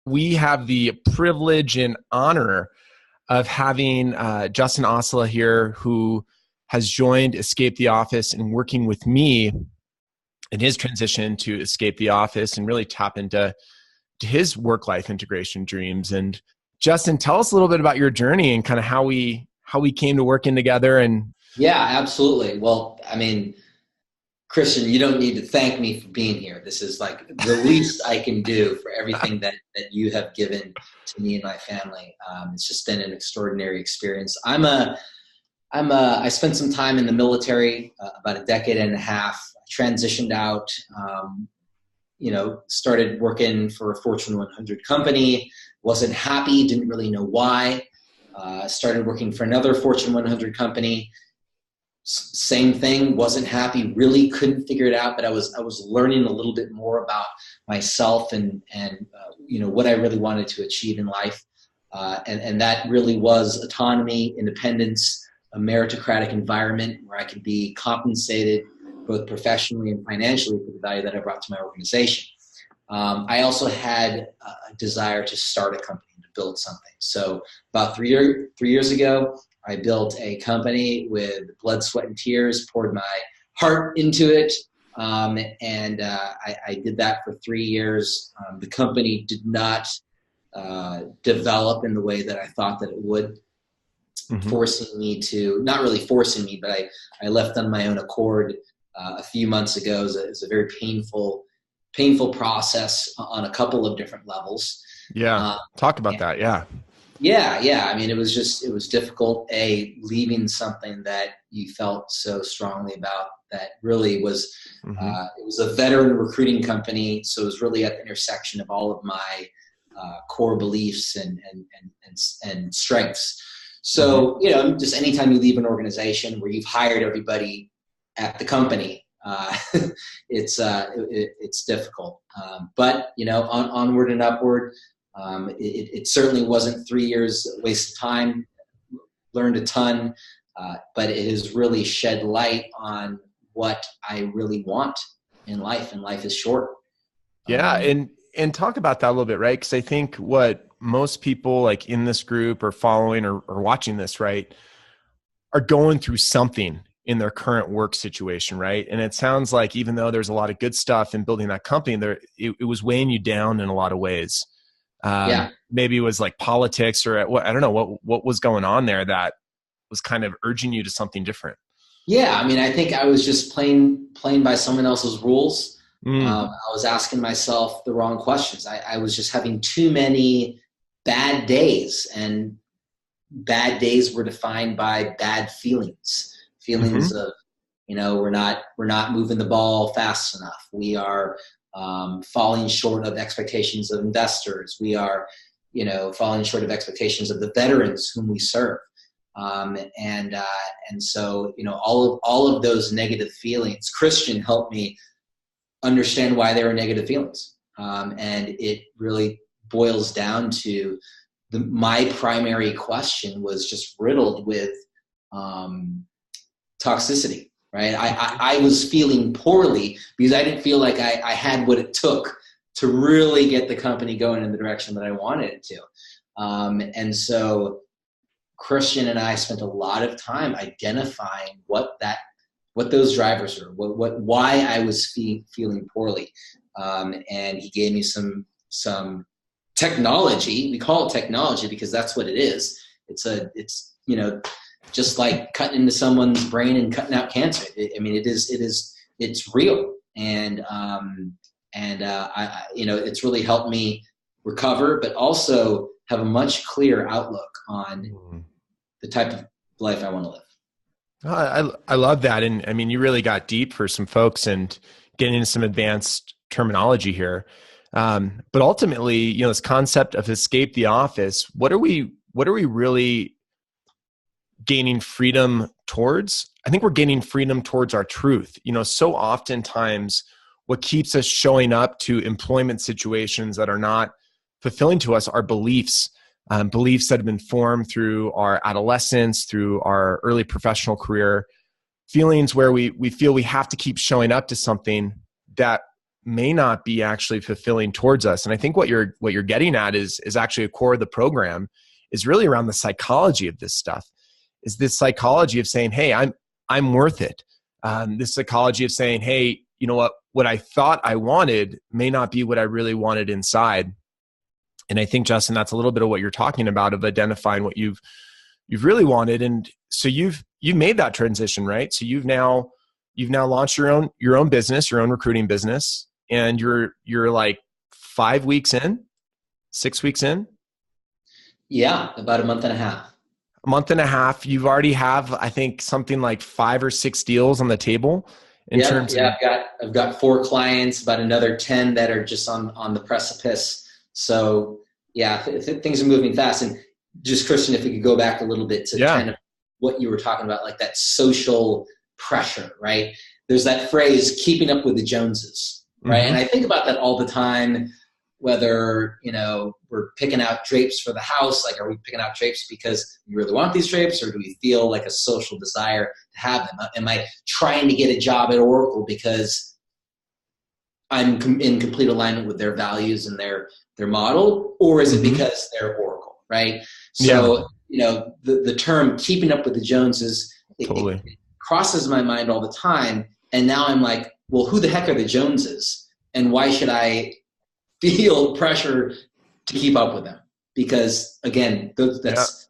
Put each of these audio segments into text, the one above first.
we have the privilege and honor of having Justin Ossola here, who has joined Escape the Office and working with me in his transition to Escape the Office and really tap into his work-life integration dreams. And Justin, tell us a little bit about your journey and kind of how we came to working together. And yeah, absolutely. Well, I mean, Christian, you don't need to thank me for being here. This is like the least I can do for everything that you have given to me and my family. It's just been an extraordinary experience. I spent some time in the military, about a decade and a half. I transitioned out, started working for a Fortune 100 company. Wasn't happy, didn't really know why. Started working for another Fortune 100 company. Same thing, wasn't happy, really couldn't figure it out, but I was learning a little bit more about myself and what I really wanted to achieve in life. And that really was autonomy, independence, a meritocratic environment where I could be compensated both professionally and financially for the value that I brought to my organization. I also had a desire to start a company, to build something. So about 3 years ago, I built a company with blood, sweat, and tears, poured my heart into it, and I did that for 3 years. The company did not develop in the way that I thought that it would, forcing me to, not really forcing me, but I left on my own accord a few months ago. It was a very painful process on a couple of different levels. Yeah, talk about that, yeah. Yeah. I mean, it was difficult, leaving something that you felt so strongly about that really was, it was a veteran recruiting company. So it was really at the intersection of all of my core beliefs and strengths. So, just anytime you leave an organization where you've hired everybody at the company, it's difficult. But, onward and upward. It certainly wasn't 3 years waste of time, learned a ton, but it has really shed light on what I really want in life, and life is short. Yeah. And talk about that a little bit, right? Because I think what most people like in this group or following or watching this, right, are going through something in their current work situation, right? And it sounds like even though there's a lot of good stuff in building that company, it was weighing you down in a lot of ways. Maybe it was like politics or I don't know what was going on there that was kind of urging you to something different. Yeah. I mean, I think I was just playing by someone else's rules. I was asking myself the wrong questions. I was just having too many bad days, and bad days were defined by bad feelings of, we're not moving the ball fast enough. We are, falling short of expectations of investors. We are, falling short of expectations of the veterans whom we serve. And so, all of those negative feelings, Christian helped me understand why they were negative feelings. And it really boils down to my primary question was just riddled with, toxicity. Right. I was feeling poorly because I didn't feel like I had what it took to really get the company going in the direction that I wanted it to. And so Christian and I spent a lot of time identifying what those drivers are, why I was feeling poorly. And he gave me some technology. We call it technology because that's what it is. It's just like cutting into someone's brain and cutting out cancer. It's real. And it's really helped me recover, but also have a much clearer outlook on the type of life I want to live. I love that. And I mean, you really got deep for some folks and getting into some advanced terminology here. But ultimately, this concept of escape the office, what are we really gaining freedom towards? I think we're gaining freedom towards our truth. So oftentimes what keeps us showing up to employment situations that are not fulfilling to us are beliefs, beliefs that have been formed through our adolescence, through our early professional career, feelings where we feel we have to keep showing up to something that may not be actually fulfilling towards us. And I think what you're getting at is actually a core of the program is really around the psychology of this stuff. Is this psychology of saying, hey, I'm worth it. This psychology of saying, hey, you know what I thought I wanted may not be what I really wanted inside. And I think, Justin, that's a little bit of what you're talking about, of identifying what you've really wanted. And so you've made that transition, right? So you've now launched your own business, your own recruiting business, and you're like 5 weeks in, 6 weeks in. Yeah, about a month and a half. A month and a half. You've already have, I think, something like 5 or 6 deals on the table. I've got 4 clients, about another 10 that are just on the precipice. So yeah, things are moving fast. And just, Christian, if we could go back a little bit to kind of what you were talking about, like that social pressure, right? There's that phrase, keeping up with the Joneses, right? And I think about that all the time, whether, we're picking out drapes for the house. Like, are we picking out drapes because we really want these drapes, or do we feel like a social desire to have them? Am I trying to get a job at Oracle because I'm in complete alignment with their values and their model, or is it because they're Oracle, right? So, the term keeping up with the Joneses, it crosses my mind all the time. And now I'm like, well, who the heck are the Joneses? And why should I feel pressure to keep up with them? Because again, that's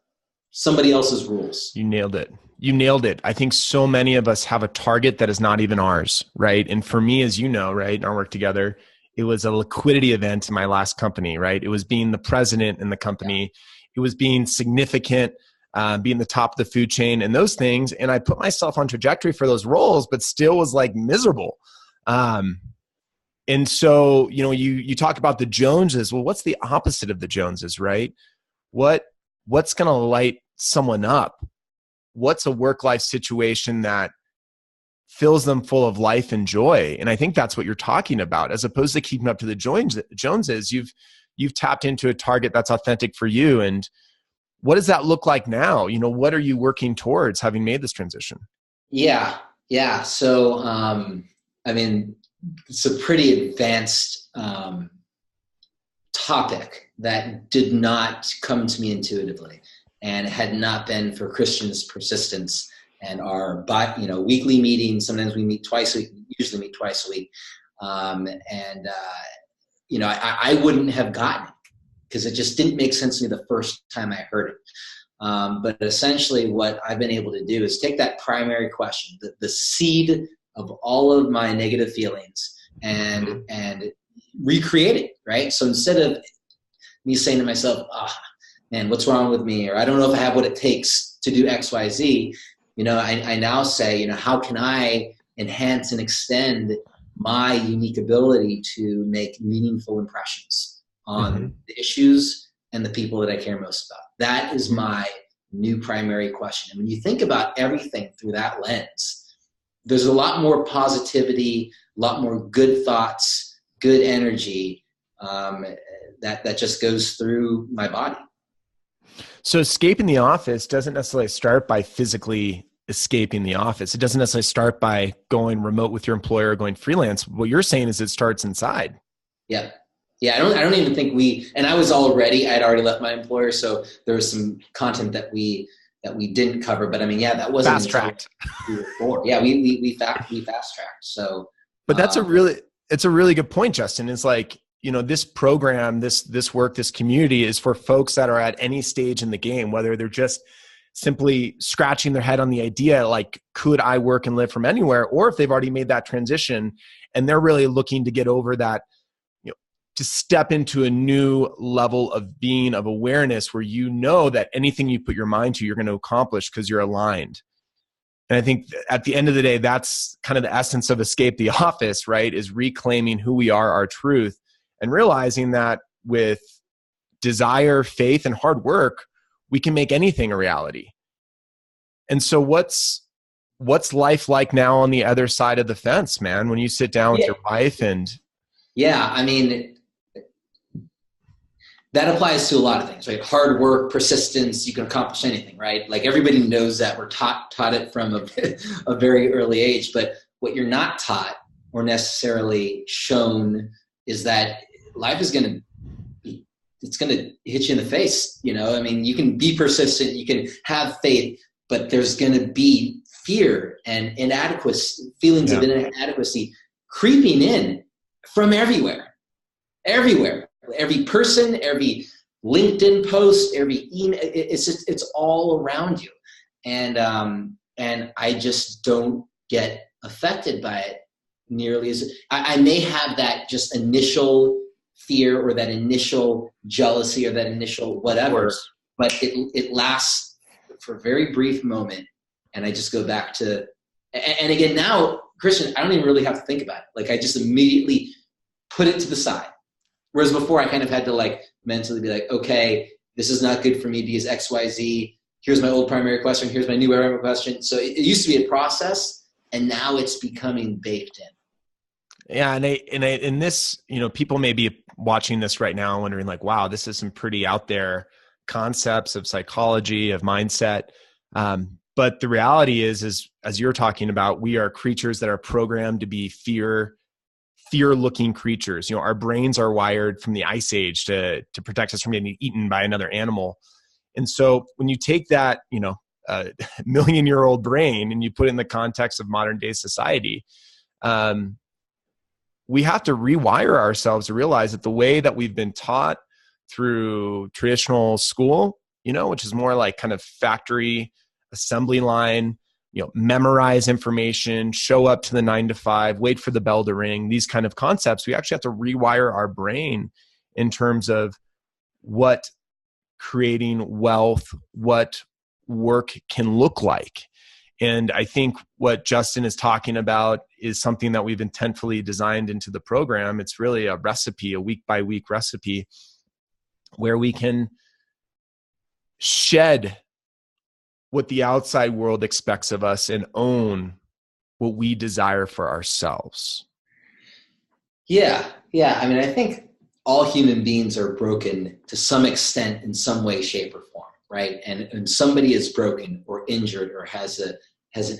somebody else's rules. You nailed it. I think so many of us have a target that is not even ours, right? And for me, as you know, right, in our work together, it was a liquidity event in my last company, right? It was being the president in the company. It was being significant, being the top of the food chain and those things. And I put myself on trajectory for those roles, but still was like miserable. And so, you talk about the Joneses. Well, what's the opposite of the Joneses, right? What's going to light someone up? What's a work-life situation that fills them full of life and joy? And I think that's what you're talking about. As opposed to keeping up to the Joneses, you've tapped into a target that's authentic for you. And what does that look like now? What are you working towards, having made this transition? Yeah. So, it's a pretty advanced topic that did not come to me intuitively, and it had not been for Christian's persistence and our weekly meetings. Sometimes we meet twice a week, usually meet twice a week. I wouldn't have gotten it because it just didn't make sense to me the first time I heard it. But essentially what I've been able to do is take that primary question, the seed of all of my negative feelings, and recreate it, right? So instead of me saying to myself, man, what's wrong with me? Or I don't know if I have what it takes to do X, Y, Z. I now say, how can I enhance and extend my unique ability to make meaningful impressions on the issues and the people that I care most about? That is my new primary question. And when you think about everything through that lens, there's a lot more positivity, a lot more good thoughts, good energy that just goes through my body. So escaping the office doesn't necessarily start by physically escaping the office. It doesn't necessarily start by going remote with your employer or going freelance. What you're saying is it starts inside. Yeah. I don't even think and I was I'd already left my employer. So there was some content that we didn't cover, but that wasn't fast tracked. Yeah. We fast tracked. So, but it's a really good point, Justin. It's like, this program, this work, this community is for folks that are at any stage in the game, whether they're just simply scratching their head on the idea, like, could I work and live from anywhere? Or if they've already made that transition and they're really looking to get over that, to step into a new level of being, of awareness, where that anything you put your mind to, you're going to accomplish because you're aligned. And I think at the end of the day, that's kind of the essence of Escape the Office, right? Is reclaiming who we are, our truth, and realizing that with desire, faith, and hard work, we can make anything a reality. And so what's life like now on the other side of the fence, man, when you sit down with your wife and... Yeah, that applies to a lot of things, right? Hard work, persistence, you can accomplish anything, right? Like, everybody knows that. We're taught it from a very early age. But what you're not taught or necessarily shown is that life is it's going to hit you in the face. I mean, you can be persistent, you can have faith, but there's going to be fear and inadequacy, feelings of inadequacy creeping in from everywhere, every person, every LinkedIn post, every email. It's all around you. And I just don't get affected by it nearly as I may have that just initial fear or that initial jealousy or that initial whatever, but it lasts for a very brief moment. And I just go back to, and again, now, Christian, I don't even really have to think about it. Like, I just immediately put it to the side. Whereas before I kind of had to like mentally be like, okay, this is not good for me because X, Y, Z. Here's my old primary question. Here's my new primary question. So it used to be a process, and now it's becoming baked in. Yeah. And this, people may be watching this right now wondering like, wow, this is some pretty out there concepts of psychology, of mindset. But the reality is, as you're talking about, we are creatures that are programmed to be fear-looking creatures. Our brains are wired from the Ice Age to protect us from getting eaten by another animal. And so when you take that, million-year-old brain and you put it in the context of modern day society, we have to rewire ourselves to realize that the way that we've been taught through traditional school, which is more like kind of factory assembly line, memorize information, show up to the 9 to 5, wait for the bell to ring, these kind of concepts, we actually have to rewire our brain in terms of what creating wealth, what work can look like. And I think what Justin is talking about is something that we've intentfully designed into the program. It's really a recipe, a week by week recipe, where we can shed what the outside world expects of us and own what we desire for ourselves. Yeah. I mean, I think all human beings are broken to some extent in some way, shape, or form, right? And somebody is broken or injured or has an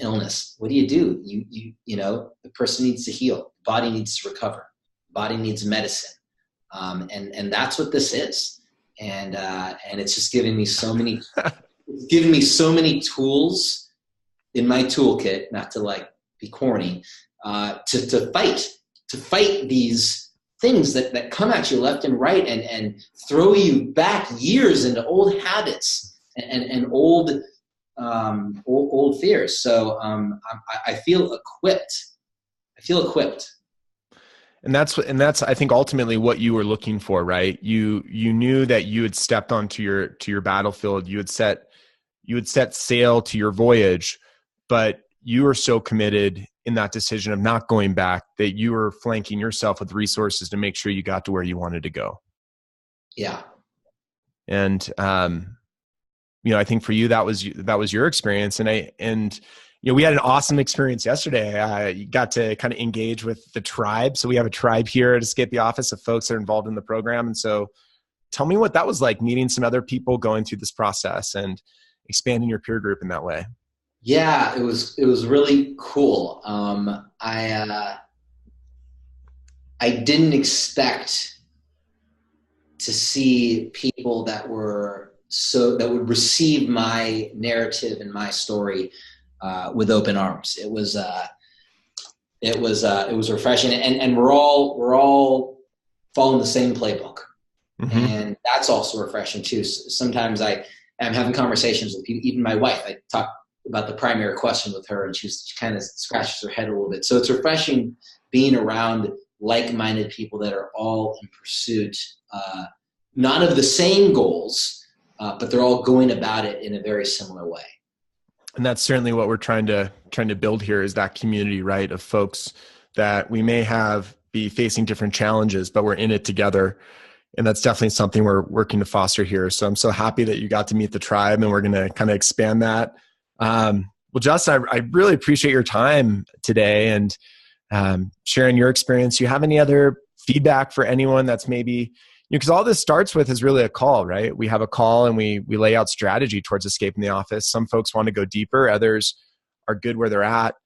illness. What do? The person needs to heal. The body needs to recover. The body needs medicine. And that's what this is. And it's just giving me so many tools in my toolkit, not to like be corny, to fight these things that come at you left and right and throw you back years into old habits and old fears. So I feel equipped. And that's I think ultimately what you were looking for, right? You knew that you had stepped onto your battlefield. You had set sail to your voyage, but you were so committed in that decision of not going back that you were flanking yourself with resources to make sure you got to where you wanted to go. Yeah. And I think for you that was your experience, and we had an awesome experience yesterday. I got to kind of engage with the tribe. So we have a tribe here at Escape the Office of folks that are involved in the program. And so tell me what that was like, meeting some other people going through this process and expanding your peer group in that way. Yeah, it was really cool. I didn't expect to see people that would receive my narrative and my story with open arms. It was refreshing, and we're all following the same playbook, and that's also refreshing too. Sometimes I am having conversations with people, even my wife. I talk about the primary question with her, and she kind of scratches her head a little bit. So it's refreshing being around like-minded people that are all in pursuit, not of the same goals, but they're all going about it in a very similar way. And that's certainly what we're trying to build here, is that community, right, of folks that we may be facing different challenges, but we're in it together. And that's definitely something we're working to foster here. So I'm so happy that you got to meet the tribe, and we're going to kind of expand that. Well, Justin, I really appreciate your time today and sharing your experience. Do you have any other feedback for anyone that's maybe, because all this starts with is really a call, right? We have a call and we lay out strategy towards escaping the office. Some folks want to go deeper. Others are good where they're at.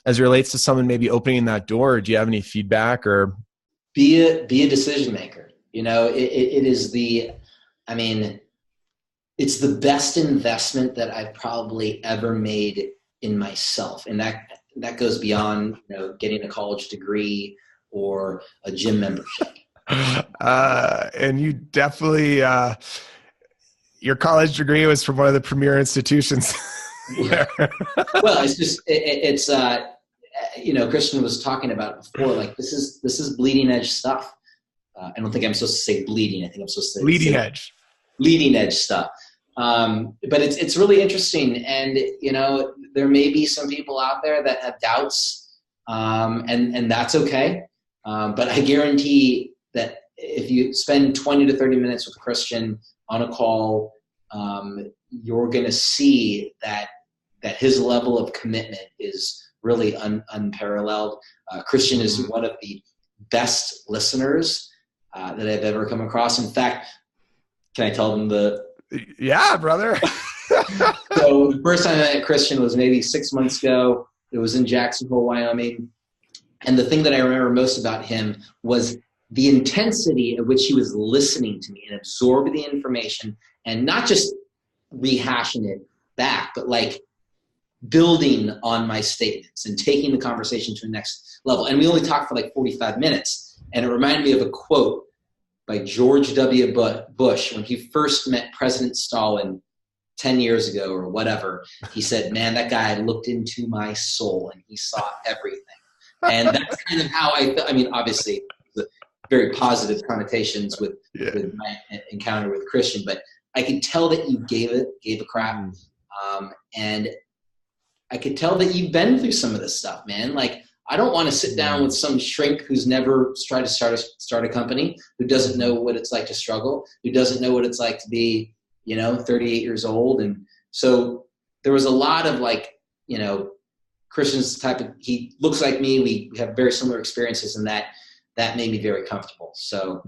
as it relates to someone maybe opening that door? Do you have any feedback or? Be a decision maker. It is it's the best investment that I've probably ever made in myself. And that goes beyond, getting a college degree or a gym membership. And you definitely, your college degree was from one of the premier institutions. Well, it's just, Christian was talking about it before, like this is bleeding edge stuff. I don't think I'm supposed to say bleeding. I think I'm supposed to say leading edge stuff. But it's really interesting. And, there may be some people out there that have doubts, and that's okay. But I guarantee that if you spend 20 to 30 minutes with a Christian on a call, you're going to see that his level of commitment is really unparalleled. Christian is one of the best listeners that I've ever come across. In fact, can I tell them Yeah, brother. So the first time I met Christian was maybe 6 months ago. It was in Jacksonville, Wyoming. And the thing that I remember most about him was the intensity at which he was listening to me and absorbing the information and not just rehashing it back, but like building on my statements and taking the conversation to the next level. And we only talked for like 45 minutes. And it reminded me of a quote by George W. Bush when he first met President Stalin 10 years ago or whatever. He said, man, that guy looked into my soul and he saw everything. And that's kind of how I felt. I mean, obviously, the very positive connotations with my encounter with Christian, but I could tell that you gave a crap. And I could tell that you've been through some of this stuff, man. Like, I don't want to sit down with some shrink who's never tried to start a company, who doesn't know what it's like to struggle, who doesn't know what it's like to be, 38 years old. And so there was a lot of Christian's he looks like me. We have very similar experiences, and that made me very comfortable. So,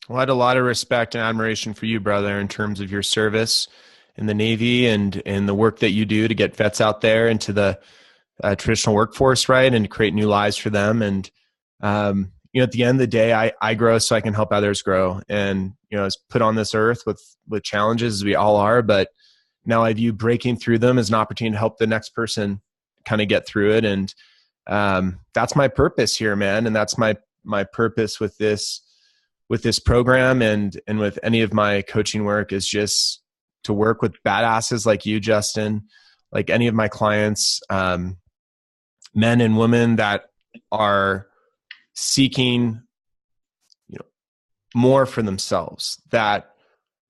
well, I had a lot of respect and admiration for you, brother, in terms of your service in the Navy and the work that you do to get vets out there into the traditional workforce, right, and to create new lives for them. And at the end of the day, I grow so I can help others grow. And I was put on this earth with challenges, as we all are, but now I view breaking through them as an opportunity to help the next person kind of get through it. And that's my purpose here, man. And that's my purpose with this program and with any of my coaching work is just to work with badasses like you, Justin, like any of my clients, men and women that are seeking more for themselves, that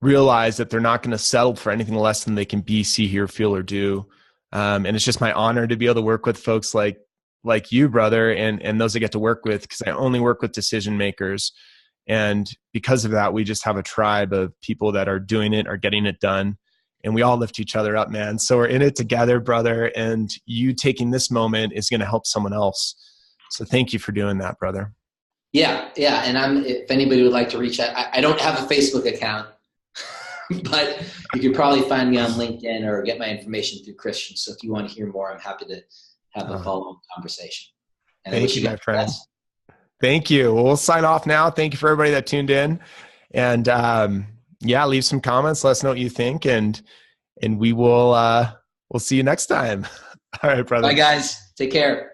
realize that they're not going to settle for anything less than they can be, see, hear, feel, or do. And it's just my honor to be able to work with folks like you, brother, and those I get to work with, because I only work with decision makers. And because of that, we just have a tribe of people that are doing it, are getting it done. And we all lift each other up, man. So we're in it together, brother. And you taking this moment is going to help someone else. So thank you for doing that, brother. Yeah. And if anybody would like to reach out, I don't have a Facebook account, but you could probably find me on LinkedIn or get my information through Christian. So if you want to hear more, I'm happy to have a follow-up conversation. And thank you, my friend. Thank you. Well, we'll sign off now. Thank you for everybody that tuned in. And leave some comments. Let us know what you think. And we will we'll see you next time. All right, brother. Bye, guys. Take care.